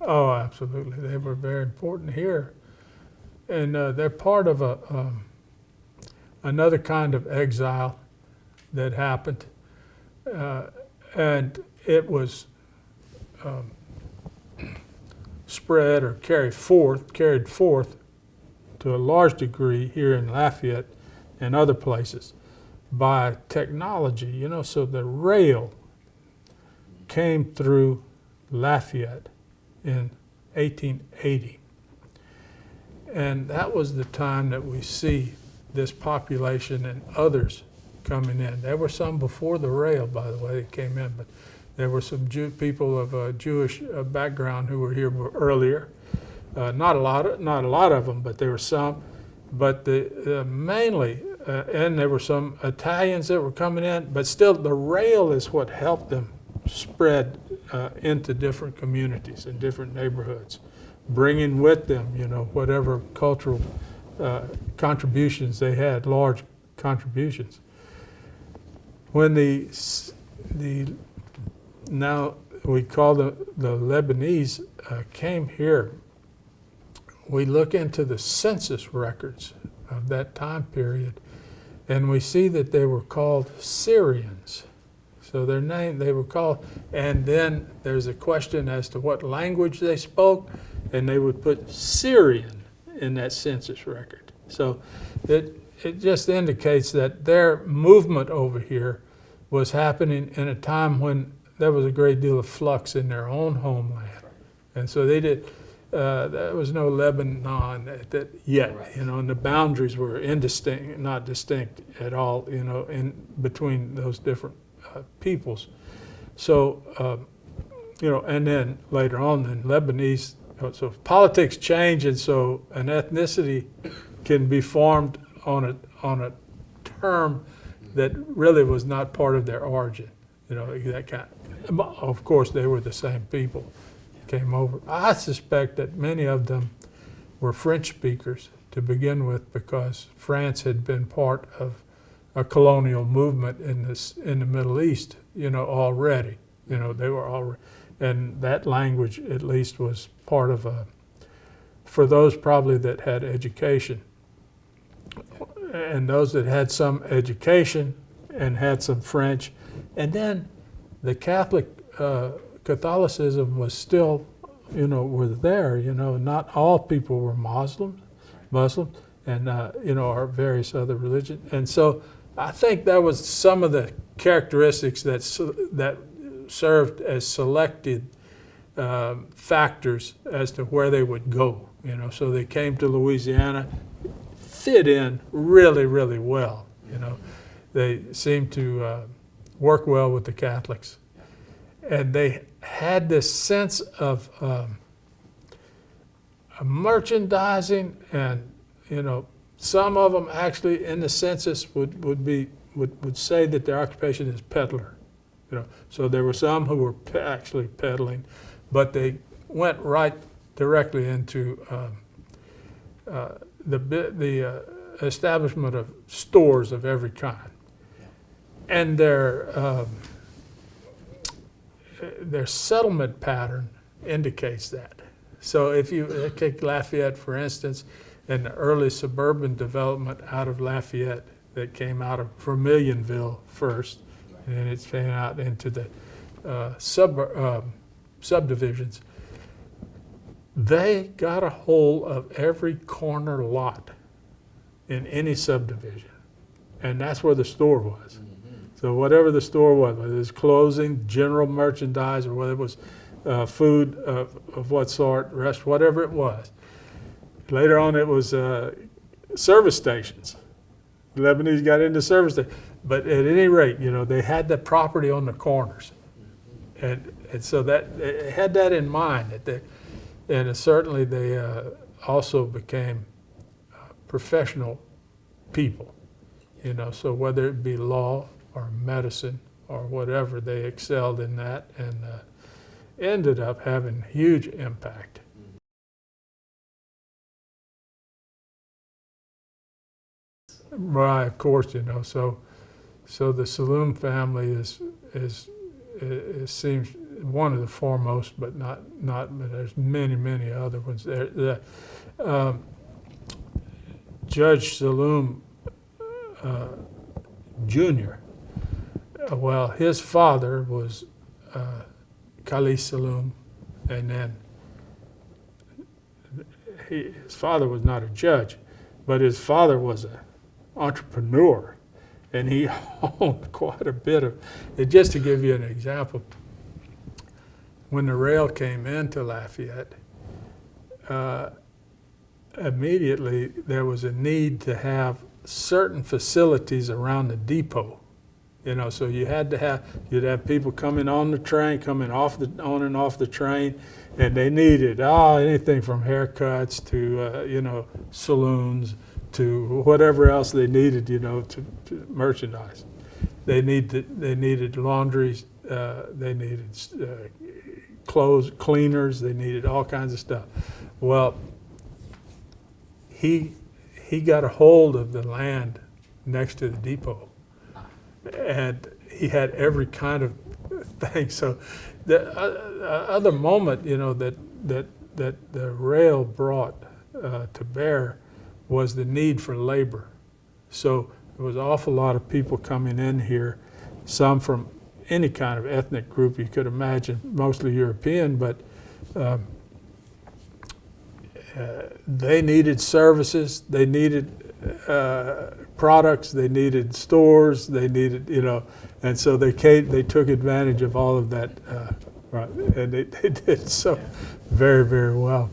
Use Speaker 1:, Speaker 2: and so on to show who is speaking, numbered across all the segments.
Speaker 1: Oh, absolutely. They were very important here. And they're part of another kind of exile that happened. Uh, and it was um, spread or carried forth to a large degree here in Lafayette and other places by technology, you know, so the rail came through Lafayette in 1880. And that was the time that we see this population and others coming in. There were some before the rail, by the way, that came in, but there were some people of Jewish background who were here earlier. Not a lot of them, but there were some. But mainly, and there were some Italians that were coming in, but still the rail is what helped them spread into different communities and different neighborhoods, bringing with them, you know, whatever cultural contributions they had, large contributions. When now we call the Lebanese came here, we look into the census records of that time period, and we see that they were called Syrians. So their name, they were called, and then there's a question as to what language they spoke, and they would put Syrian in that census record. So it just indicates that their movement over here was happening in a time when there was a great deal of flux in their own homeland. And so they did, there was no Lebanon yet, right. You know, and the boundaries were indistinct, not distinct at all, you know, in between those different peoples. So, you know, and then later on, then Lebanese, so politics change, and so an ethnicity can be formed on a term that really was not part of their origin, you know, that kind. Of course, they were the same people came over. I suspect that many of them were French speakers to begin with, because France had been part of a colonial movement in the Middle East, you know, already. You know, they were already, and that language at least was part of for those probably that had education. And those that had some education and had some French. And then the Catholicism was still, you know, was there, you know, not all people were Muslims, and, you know, or various other religions. And so I think that was some of the characteristics that served as selected factors as to where they would go, you know. So they came to Louisiana, fit in really, really well, you know. They seemed to work well with the Catholics. And they had this sense of merchandising, and, you know, some of them actually in the census would say that their occupation is peddler, you know. So there were some who were actually peddling, but they went right directly into the establishment of stores of every kind, and their settlement pattern indicates that. So if you take Lafayette, for instance, and the early suburban development out of Lafayette that came out of Vermilionville first, and then it came out into the subdivisions, they got a hold of every corner lot in any subdivision, and that's where the store was. So whatever the store was, whether it was clothing, general merchandise, or whether it was food of what sort, rest, whatever it was. Later on, it was service stations. The Lebanese got into service stations. But at any rate, you know, they had that property on the corners. And so that they had that in mind. And certainly they also became professional people, you know. So whether it be law or medicine or whatever, they excelled in that, and ended up having huge impact. Right, of course, you know. So the Saloom family seems one of the foremost, but but there's many other ones there. Judge Saloom Jr., well, his father was Kali Saloom, and then his father was not a judge, but his father was an entrepreneur, and he owned quite a bit of it. Just to give you an example, when the rail came into Lafayette, immediately there was a need to have certain facilities around the depot. You know, so you'd have people coming on the train, coming on and off the train, and they needed anything from haircuts to saloons to whatever else they needed, to merchandise. They needed laundries, they needed clothes cleaners, they needed all kinds of stuff. Well, he got a hold of the land next to the depot, and he had every kind of thing. So the other moment, that the rail brought to bear was the need for labor. So there was an awful lot of people coming in here, some from any kind of ethnic group you could imagine, mostly European, but they needed services, they needed products, they needed stores, they needed, and so they took advantage of all of that, right? And they did so very, very well.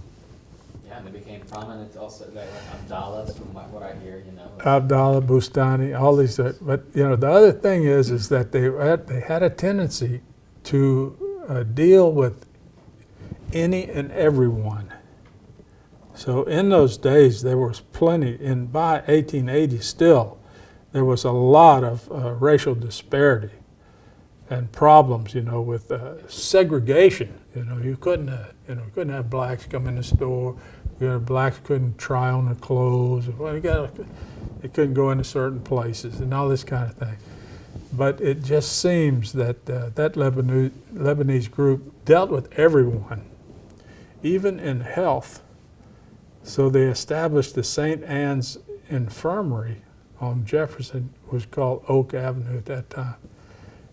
Speaker 2: Yeah, and they became prominent also, like Abdallahs, from what I hear,
Speaker 1: Abdallah, Boustany, all these, but the other thing is that they had a tendency to deal with any and everyone. So in those days, there was plenty, and by 1880 still, there was a lot of racial disparity and problems, with segregation. You couldn't have blacks come in the store. Blacks couldn't try on the clothes. They couldn't go into certain places and all this kind of thing. But it just seems that that Lebanese group dealt with everyone, even in health. So they established the St. Anne's Infirmary on Jefferson, was called Oak Avenue at that time.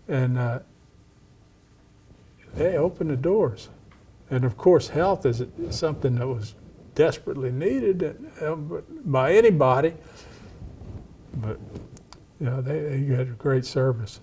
Speaker 1: And they opened the doors. And of course, health is something that was desperately needed by anybody. But they had a great service.